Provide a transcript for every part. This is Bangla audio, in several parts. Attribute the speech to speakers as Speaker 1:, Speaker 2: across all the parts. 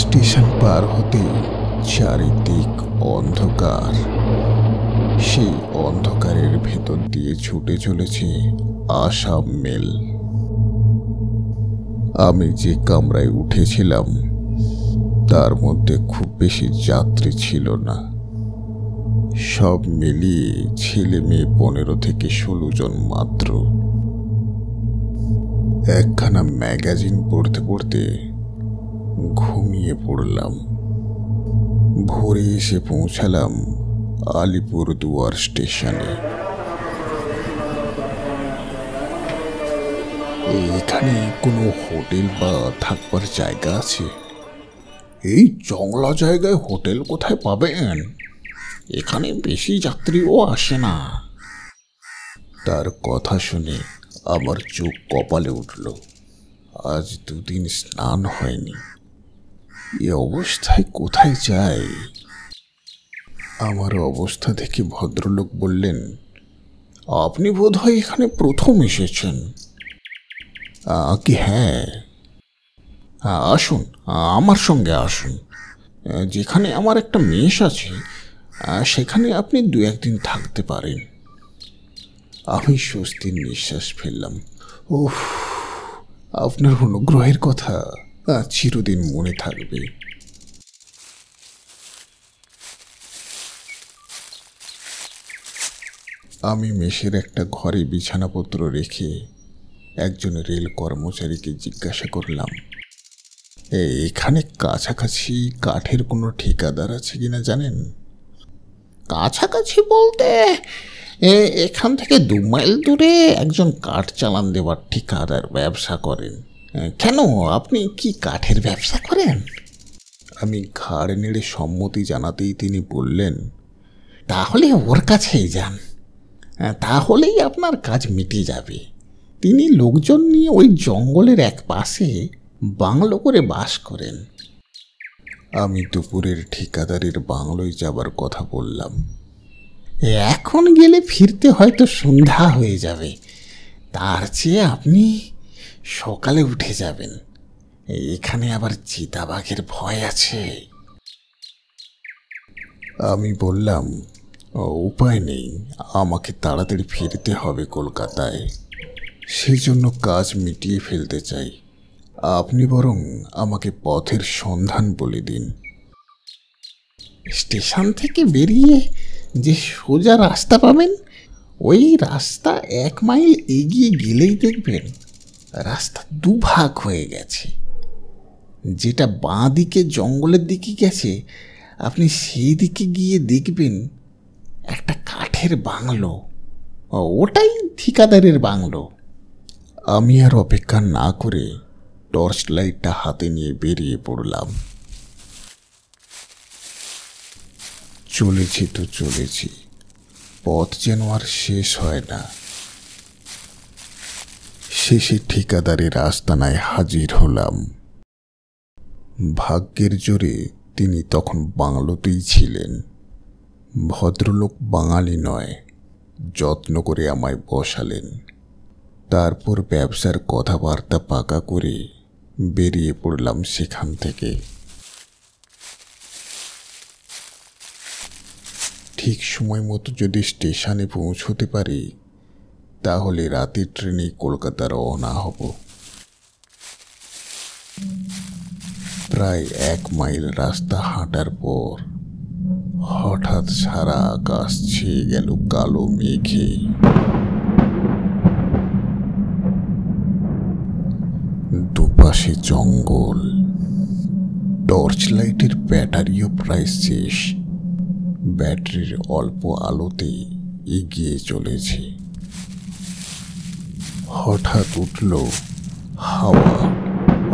Speaker 1: স্টেশন পার হতে চারিদিক অন্ধকার। সেই অন্ধকারের ভেতর দিয়ে ছুটে চলেছে আসাম মেল। আমি যে কামরায় উঠেছিলাম তার মধ্যে খুব বেশি যাত্রী ছিল না। সব মিলিয়ে ছেলে মেয়ে 15 থেকে 16 জন মাত্র। একখানা ম্যাগাজিন পড়তে পড়তে ঘুমিয়ে পড়লাম। ভোরে এসে পৌঁছালাম আলিপুরদুয়ার স্টেশনে। এখানে কোনো হোটেল বা থাকবার জায়গা আছে? এই জংলা জায়গায় হোটেল কোথায় পাবেন? এখানে বেশি যাত্রীও আসে না। তার কথা শুনে আমার চোখ কপালে উঠল। আজ 2 দিন স্নান হয়নি, এ অবস্থায় কোথায় যাই? আমার অবস্থা দেখে ভদ্রলোক বললেন, আপনি বোধহয় এখানে প্রথম এসেছেন। কি হ্যাঁ, আসুন, আমার সঙ্গে আসুন। যেখানে আমার একটা মেস আছে সেখানে আপনি 2-1 দিন থাকতে পারেন। আমি স্বস্তির নিঃশ্বাস ফেললাম। ওহ, আপনার অনুগ্রহের কথা চিরদিন মনে থাকবে। আমি মেসের একটা ঘরে বিছানাপত্র রেখে একজন রেল কর্মচারীকে জিজ্ঞাসা করলাম, এখানে কাছাকাছি কাঠের কোনো ঠিকাদার আছে কিনা জানেন? কাছাকাছি বলতে এখান থেকে 2 মাইল দূরে একজন কাঠ চালান দেওয়ার ঠিকাদার ব্যবসা করেন। কেন, আপনি কি কাঠের ব্যবসা করেন? আমি ঘাড় নেড়ে সম্মতি জানাতেই তিনি বললেন, তাহলে ওর কাছেই যান, তাহলেই আপনার কাজ মিটে যাবে। তিনি লোকজন নিয়ে ওই জঙ্গলের এক পাশে বাংলো করে বাস করেন। আমি দুপুরের ঠিকাদারের বাংলোয় যাবার কথা বললাম। এখন গেলে ফিরতে হয়তো সন্ধ্যা হয়ে যাবে, তার চেয়ে আপনি সকালে উঠে যাবেন। এখানে আবার চিতাবাঘের ভয় আছে। আমি বললাম, উপায় নেই, আমাকে তাড়াতাড়ি ফিরতে হবে কলকাতায়, সেজন্য কাজ মিটিয়ে ফেলতে চাই। আপনি বরং আমাকে পথের সন্ধান বলে দিন। স্টেশন থেকে বেরিয়ে যে সোজা রাস্তা পাবেন, ওই রাস্তা 1 মাইল এগিয়ে গেলেই দেখবেন রাস্তা 2 ভাগ হয়ে গেছে। যেটা বাঁ দিকে জঙ্গলের দিকে গেছে, আপনি সেই দিকে গিয়ে দেখবেন একটা কাঠের বাংলো, ওটাই ঠিকাদারের বাংলো। আমি আর অপেক্ষা না করে টর্চ লাইটটা হাতে নিয়ে বেরিয়ে পড়লাম। চলেছি তো চলেছি, পথ যেন আর শেষ হয় না। শেষে ঠিকাদারের আস্তানায় হাজির হলাম। ভাগ্যের জোরে তিনি তখন বাংলোতেই ছিলেন। ভদ্রলোক বাঙালি নয়, যত্ন করে আমায় বসালেন। তারপর ব্যবসার কথাবার্তা পাকা করে বেরিয়ে পড়লাম সেখান থেকে। ঠিক সময় মতো যদি স্টেশনে পৌঁছতে পারি, তাহলে রাতের ট্রেনে কলকাতা রওনা হব। প্রায় 1 মাইল রাস্তা হাঁটার পর হঠাৎ সারা আকাশ ছেয়ে গেল কালো মেঘে। দুপাশে জঙ্গল, টর্চ লাইটের ব্যাটারিও প্রায় শেষ। ব্যাটারির অল্প আলোতে এগিয়ে চলেছে। হঠাৎ উঠল হাওয়া,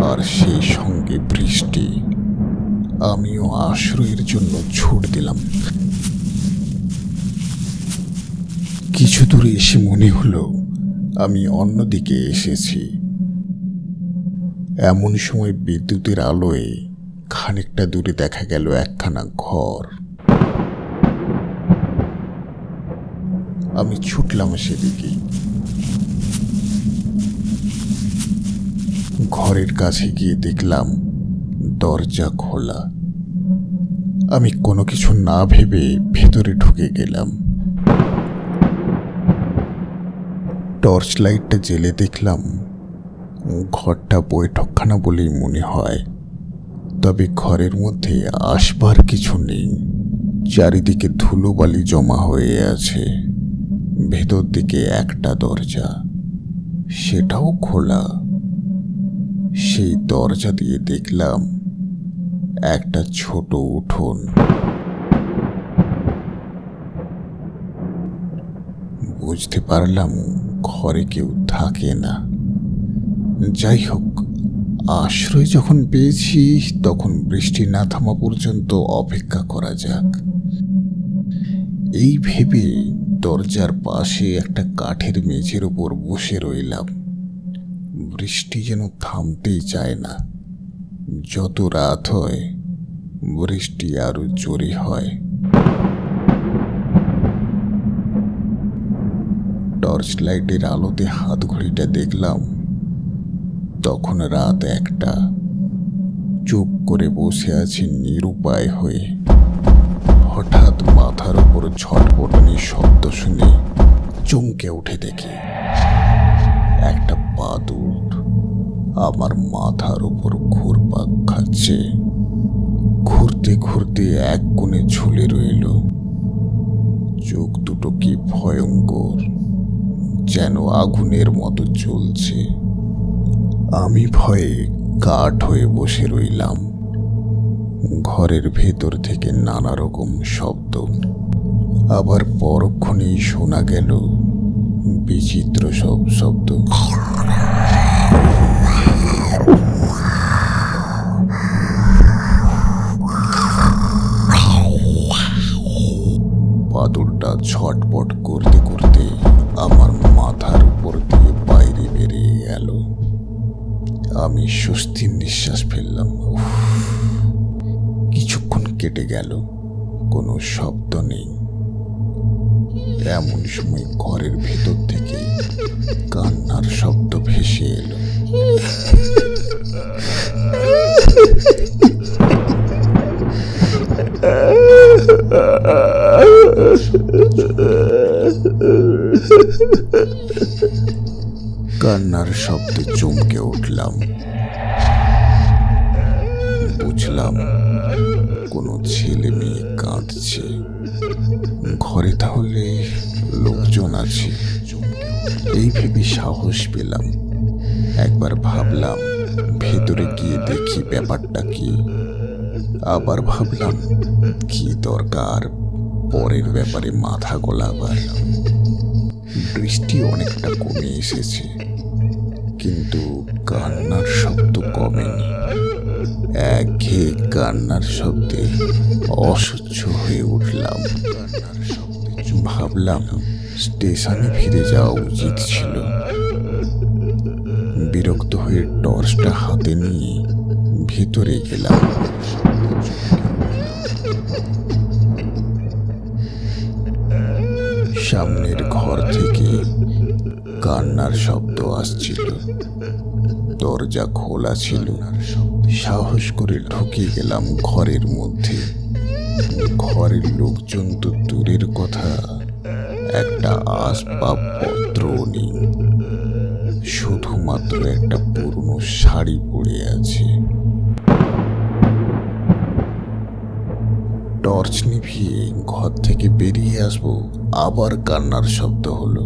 Speaker 1: আর সেই সঙ্গে বৃষ্টি। আমিও আশ্রয়ের জন্য ছুট দিলাম। কিছু দূরে এসে মনে হলো আমি অন্যদিকে এসেছি। এমন সময় বিদ্যুতের আলোয় খানিকটা দূরে দেখা গেল একখানা ঘর। আমি ছুটলাম সেদিকে। ঘরের কাছে গিয়ে দেখলাম দরজা খোলা। আমি কোনো কিছু না ভেবে ভেতরে ঢুকে গেলাম। টর্চ লাইটটা জ্বেলে দেখলাম ঘরটা বৈঠকখানা বলেই মনে হয়, তবে ঘরের মধ্যে আসবার কিছু নেই। চারিদিকে ধুলোবালি জমা হয়ে আছে। ভেতর দিকে একটা দরজা, সেটাও খোলা। সেই দরজা দিয়ে দেখলাম একটা ছোট উঠোন। বুঝতে পারলাম ঘরে কেউ থাকে না। যাই হোক, আশ্রয় যখন পেয়েছি তখন বৃষ্টি না থামা পর্যন্ত অপেক্ষা করা যাক। এই ভেবে দরজার পাশে একটা কাঠের মেঝের উপর বসে রইলাম। বৃষ্টি যেন থামতেই চায় না। যত রাত হয় বৃষ্টি আরো জোরে হয়। টর্চ লাইটের আলোতে হাত ঘড়িটা দেখলাম, তখন রাত 1টা। চুপ করে বসে আছি নিরুপায় হয়ে। হঠাৎ মাথার উপর ছটপটানির শব্দ শুনে চমকে উঠে দেখি একটা বাদুড় আমার মাথার উপর ঘুরপাক খাচ্ছে। ঘুরতে ঘুরতে এক কোণে ঝুলে রইল। চোখ দুটো কি ভয়ঙ্কর, যেন আগুনের মতো জ্বলছে। আমি ভয়ে কাঠ হয়ে বসে রইলাম। ঘরের ভেতর থেকে নানা রকম শব্দ। আবার পরক্ষণেই শোনা গেল বিচিত্র সব শব্দ। বাদুড়টা ছটপট করতে করতে আমার মাথার উপর দিয়ে বাইরে বেরিয়ে গেল। আমি স্বস্তির নিঃশ্বাস ফেললাম। কিছুক্ষণ কেটে গেল, কোনো শব্দ নেই। এমন সময় ঘরের ভেতর থেকে কান্নার শব্দ ভেসে এলো। কান্নার শব্দে চমকে উঠলাম। বুঝলাম কোনো ছেলে মেয়ে কাঁদছে। ঘরে তাহলে লোকজন আছে। এই ভেবে সাহস পেলাম। একবার ভাবলাম ভেতরে গিয়ে দেখি ব্যাপারটা কি। আবার ভাবলাম কি দরকার পরের ব্যাপারে মাথা গলাবার। বৃষ্টি অনেকটা কমে এসেছে, কিন্তু কান্নার শব্দ কমেনি। একঘেয়ে কান্নার শব্দে অসহ্য হয়ে উঠলাম। ভাবলাম স্টেশনে ফিরে যাওয়া উচিত ছিল। বিরক্ত হয়ে টর্চটা হাতে নিয়ে ভেতরে গেলাম। সামনের ঘর থেকে কান্নার শব্দ আসছিল। দরজা খোলা ছিল। সাহস করে ঢুকে গেলাম ঘরের মধ্যে। ঘরের লোকজন তো দূরের কথা, একটা আসবাবপত্র নেই। শুধুমাত্র একটা পুরনো শাড়ি পরে আছে। টর্চ নিভিয়ে ঘর থেকে বেরিয়ে আসবো, আবার কান্নার শব্দ হলো।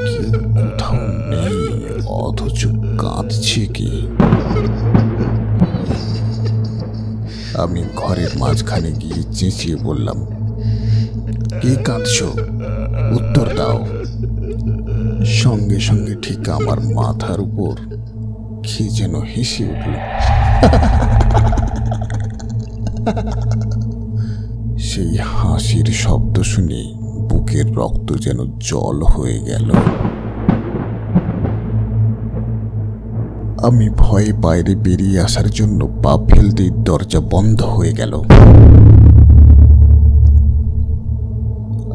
Speaker 1: কেউ কোথাও নেই, অথচ কাঁদছে কে? আমি ঘরের মাঝখানে গিয়ে চেঁচিয়ে বললাম, কে কাঁদছো? উত্তর দাও। সঙ্গে সঙ্গে ঠিক আমার মাথার উপর কি যেন হেসে উঠল। সেই হাসির শব্দ শুনে বুকের রক্ত যেন জল হয়ে গেল। আমি ভয়ে বাইরে বেরিয়ে আসার জন্য পা ফেলতেই দরজা বন্ধ হয়ে গেল।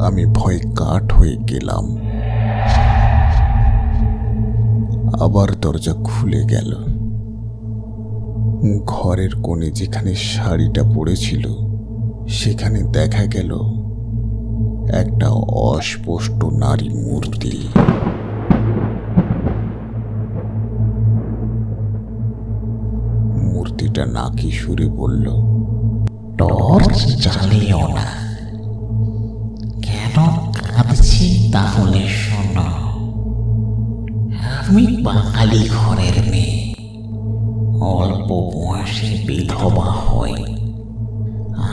Speaker 1: আমি ভয়ে কাঠ হয়ে গেলাম। আবার দরজা খুলে গেল। ঘরের কোণে যেখানে শাড়িটা পড়েছিল সেখানে দেখা গেল একটা অস্পষ্ট নারী মূর্তি। মূর্তিটা নাকি সুরে বলল,
Speaker 2: টর্চ জ্বালিও না, কেন কাঁদছি তাহলে শোনো। আমি বাঙালি ঘরের মেয়ে, অল্প বয়সে বিধবা হই।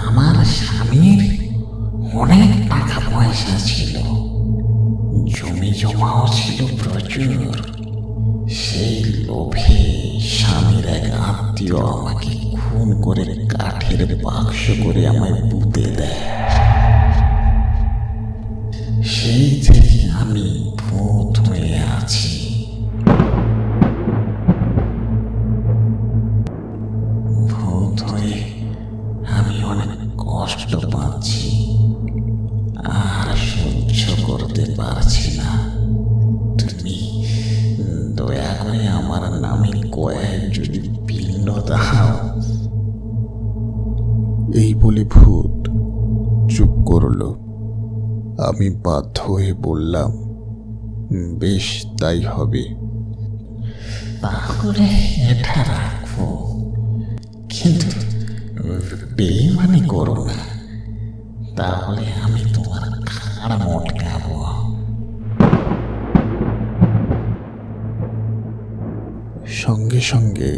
Speaker 2: আমার স্বামীর অনেক টাকা পয়সা ছিল, জমি জমাও ছিল প্রচুর। সেই লোভে স্বামীর এক আত্মীয় আমাকে খুন করে কাঠের বাক্স করে আমায় পুঁতে দেয়। সেই থেকে আমি ভূত হয়ে আছি। ভূত হয়ে আমি অনেক কষ্ট পাচ্ছি, আর সহ্য করতে পারছি না। তুমি দয়া করে আমার নামে কয়েক যদি পিণ্ড দাও।
Speaker 1: এই বলে ভূত চুপ করল। আমি বাধ্য হয়ে বললাম, বেশ, তাই হবে।
Speaker 2: তাহলে এটা রাখো, কিন্তু বেইমানি করো না, তাহলে আমি তোমার ঘাড় মটকাবো।
Speaker 1: সঙ্গে সঙ্গে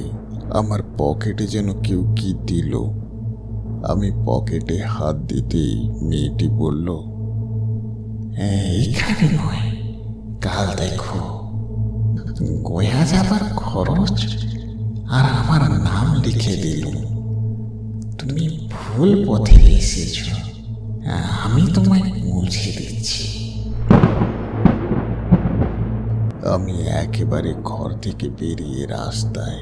Speaker 1: আমার পকেটে যেন কেউ কি দিল। আমি পকেটে হাত দিতেই মেয়েটি বলল,
Speaker 2: এইখানে নয়, কাল দেখো, গয়া যাবার খরচ আর আমার নাম লিখে দিল। তুমি ভুল পথে এসেছ, আমি তোমায় পৌঁছে দিচ্ছি।
Speaker 1: আমি একেবারে ঘর থেকে বেরিয়ে রাস্তায়।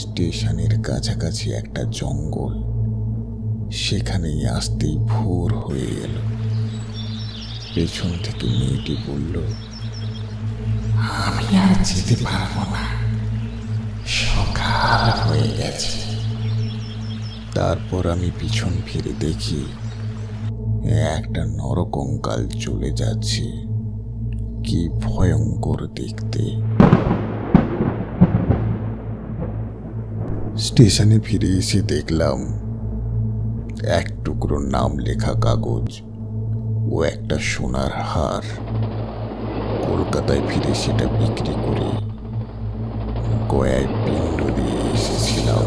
Speaker 1: স্টেশনের কাছাকাছি একটা জঙ্গল, সেখানেই আসতেই ভোর হয়ে এলো। পেছন থেকে মেয়েটি বলল,
Speaker 2: আমি আর যেতে পারবো না, সকাল হয়ে গেছে।
Speaker 1: তারপর আমি পিছন ফিরে দেখি একটা নরকঙ্কাল চলে যাচ্ছে। কি ভয়ঙ্কর দেখতে। স্টেশনে ফিরে এসে দেখলাম এক টুকরো নাম লেখা কাগজ ও একটা সোনার হার। কলকাতায় ফিরে সেটা বিক্রি করে গয়ায় পিণ্ড দিয়ে এসেছিলাম।